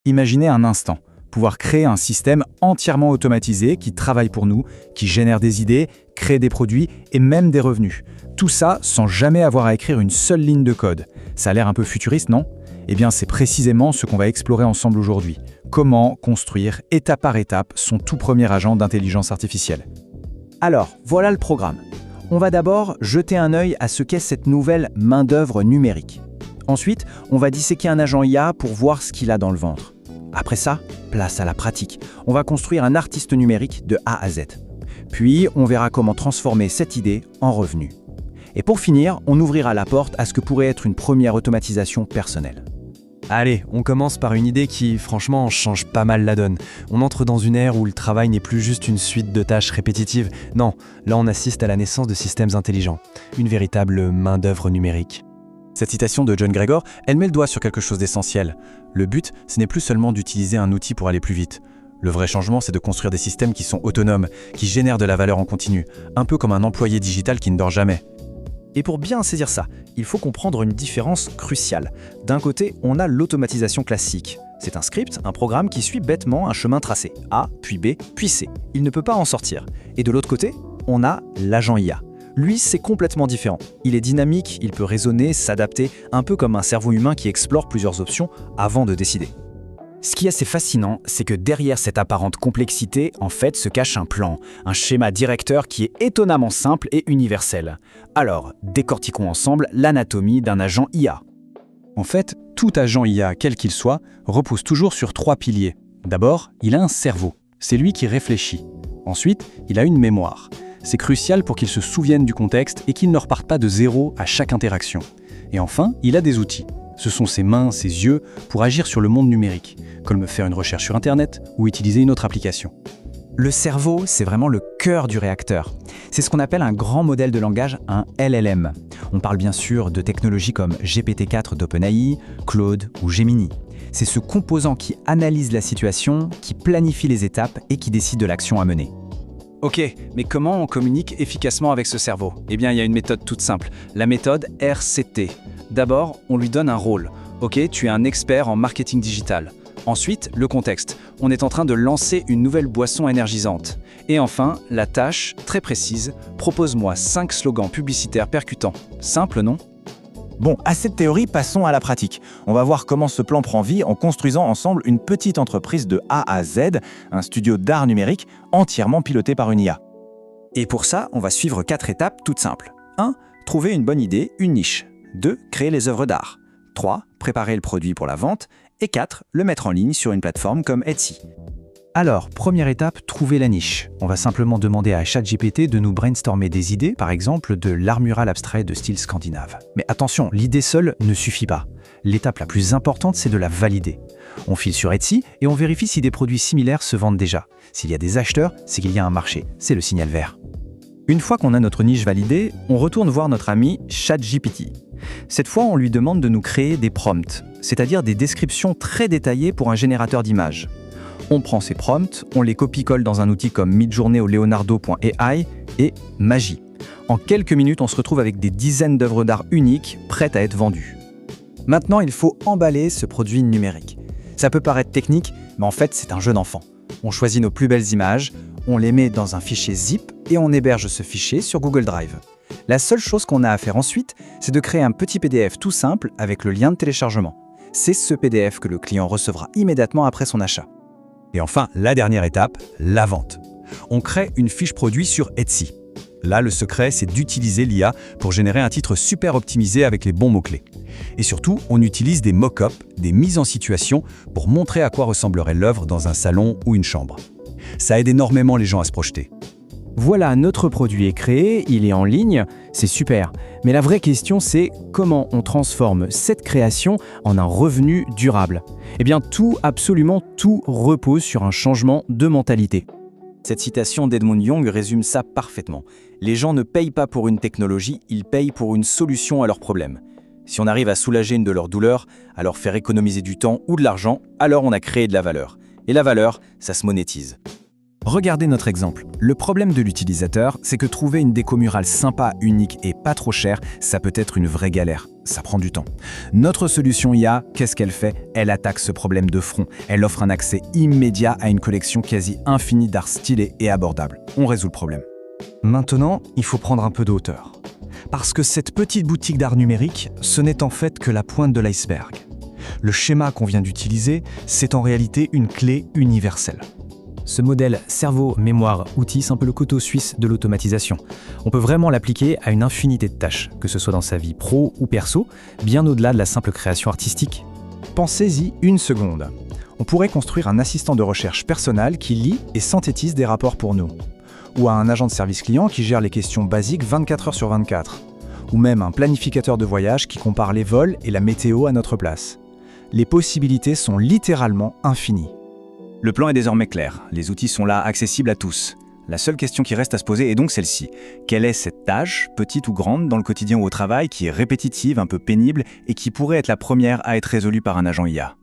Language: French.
Imaginez un instant, pouvoir créer un système entièrement automatisé qui travaille pour nous, qui génère des idées, crée des produits et même des revenus. Tout ça sans jamais avoir à écrire une seule ligne de code. Ça a l'air un peu futuriste, non? Eh bien, c'est précisément ce qu'on va explorer ensemble aujourd'hui. Comment construire, étape par étape, son tout premier agent d'intelligence artificielle. Alors, voilà le programme. On va d'abord jeter un œil à ce qu'est cette nouvelle main-d'œuvre numérique. Ensuite, on va disséquer un agent IA pour voir ce qu'il a dans le ventre. Après ça, place à la pratique. On va construire un artiste numérique de A à Z. Puis, on verra comment transformer cette idée en revenu. Et pour finir, on ouvrira la porte à ce que pourrait être une première automatisation personnelle. Allez, on commence par une idée qui, franchement, change pas mal la donne. On entre dans une ère où le travail n'est plus juste une suite de tâches répétitives. Non, là on assiste à la naissance de systèmes intelligents. Une véritable main-d'œuvre numérique. Cette citation de John Gregor, elle met le doigt sur quelque chose d'essentiel. Le but, ce n'est plus seulement d'utiliser un outil pour aller plus vite. Le vrai changement, c'est de construire des systèmes qui sont autonomes, qui génèrent de la valeur en continu, un peu comme un employé digital qui ne dort jamais. Et pour bien saisir ça, il faut comprendre une différence cruciale. D'un côté, on a l'automatisation classique. C'est un script, un programme qui suit bêtement un chemin tracé, A, puis B, puis C. Il ne peut pas en sortir. Et de l'autre côté, on a l'agent IA. Lui, c'est complètement différent. Il est dynamique, il peut raisonner, s'adapter, un peu comme un cerveau humain qui explore plusieurs options avant de décider. Ce qui est assez fascinant, c'est que derrière cette apparente complexité, en fait, se cache un plan, un schéma directeur qui est étonnamment simple et universel. Alors, décortiquons ensemble l'anatomie d'un agent IA. En fait, tout agent IA, quel qu'il soit, repose toujours sur 3 piliers. D'abord, il a un cerveau. C'est lui qui réfléchit. Ensuite, il a une mémoire. C'est crucial pour qu'il se souvienne du contexte et qu'il ne reparte pas de zéro à chaque interaction. Et enfin, il a des outils. Ce sont ses mains, ses yeux, pour agir sur le monde numérique, comme faire une recherche sur Internet ou utiliser une autre application. Le cerveau, c'est vraiment le cœur du réacteur. C'est ce qu'on appelle un grand modèle de langage, un LLM. On parle bien sûr de technologies comme GPT-4 d'OpenAI, Claude ou Gemini. C'est ce composant qui analyse la situation, qui planifie les étapes et qui décide de l'action à mener. Ok, mais comment on communique efficacement avec ce cerveau? Eh bien, il y a une méthode toute simple, la méthode RCT. D'abord, on lui donne un rôle. Ok, tu es un expert en marketing digital. Ensuite, le contexte. On est en train de lancer une nouvelle boisson énergisante. Et enfin, la tâche, très précise, propose-moi 5 slogans publicitaires percutants. Simple, non? Bon, à cette théorie, passons à la pratique. On va voir comment ce plan prend vie en construisant ensemble une petite entreprise de A à Z, un studio d'art numérique entièrement piloté par une IA. Et pour ça, on va suivre 4 étapes toutes simples. 1. Trouver une bonne idée, une niche. 2. Créer les œuvres d'art. 3. Préparer le produit pour la vente. Et 4. Le mettre en ligne sur une plateforme comme Etsy. Alors, première étape, trouver la niche. On va simplement demander à ChatGPT de nous brainstormer des idées, par exemple de l'art mural abstrait de style scandinave. Mais attention, l'idée seule ne suffit pas. L'étape la plus importante, c'est de la valider. On file sur Etsy et on vérifie si des produits similaires se vendent déjà. S'il y a des acheteurs, c'est qu'il y a un marché. C'est le signal vert. Une fois qu'on a notre niche validée, on retourne voir notre ami ChatGPT. Cette fois, on lui demande de nous créer des prompts, c'est-à-dire des descriptions très détaillées pour un générateur d'images. On prend ces prompts, on les copie-colle dans un outil comme Midjourney ou Leonardo.ai et magie. En quelques minutes, on se retrouve avec des dizaines d'œuvres d'art uniques prêtes à être vendues. Maintenant, il faut emballer ce produit numérique. Ça peut paraître technique, mais en fait, c'est un jeu d'enfant. On choisit nos plus belles images, on les met dans un fichier zip et on héberge ce fichier sur Google Drive. La seule chose qu'on a à faire ensuite, c'est de créer un petit PDF tout simple avec le lien de téléchargement. C'est ce PDF que le client recevra immédiatement après son achat. Et enfin, la dernière étape, la vente. On crée une fiche produit sur Etsy. Là, le secret, c'est d'utiliser l'IA pour générer un titre super optimisé avec les bons mots-clés. Et surtout, on utilise des mock-ups, des mises en situation pour montrer à quoi ressemblerait l'œuvre dans un salon ou une chambre. Ça aide énormément les gens à se projeter. Voilà, notre produit est créé, il est en ligne, c'est super. Mais la vraie question, c'est comment on transforme cette création en un revenu durable? Eh bien, tout, absolument tout, repose sur un changement de mentalité. Cette citation d'Edmund Young résume ça parfaitement. Les gens ne payent pas pour une technologie, ils payent pour une solution à leurs problèmes. Si on arrive à soulager une de leurs douleurs, à leur faire économiser du temps ou de l'argent, alors on a créé de la valeur. Et la valeur, ça se monétise. Regardez notre exemple. Le problème de l'utilisateur, c'est que trouver une déco murale sympa, unique et pas trop chère, ça peut être une vraie galère. ça prend du temps. Notre solution IA, qu'est-ce qu'elle fait? Elle attaque ce problème de front. Elle offre un accès immédiat à une collection quasi infinie d'art stylé et abordable. On résout le problème. Maintenant, il faut prendre un peu de hauteur. Parce que cette petite boutique d'art numérique, ce n'est en fait que la pointe de l'iceberg. Le schéma qu'on vient d'utiliser, c'est en réalité une clé universelle. Ce modèle cerveau, mémoire, outil, c'est un peu le couteau suisse de l'automatisation. On peut vraiment l'appliquer à une infinité de tâches, que ce soit dans sa vie pro ou perso, bien au-delà de la simple création artistique. Pensez-y une seconde. On pourrait construire un assistant de recherche personnel qui lit et synthétise des rapports pour nous. Ou à un agent de service client qui gère les questions basiques 24 heures sur 24. Ou même un planificateur de voyage qui compare les vols et la météo à notre place. Les possibilités sont littéralement infinies. Le plan est désormais clair, les outils sont là, accessibles à tous. La seule question qui reste à se poser est donc celle-ci. Quelle est cette tâche, petite ou grande, dans le quotidien ou au travail, qui est répétitive, un peu pénible, et qui pourrait être la première à être résolue par un agent IA ?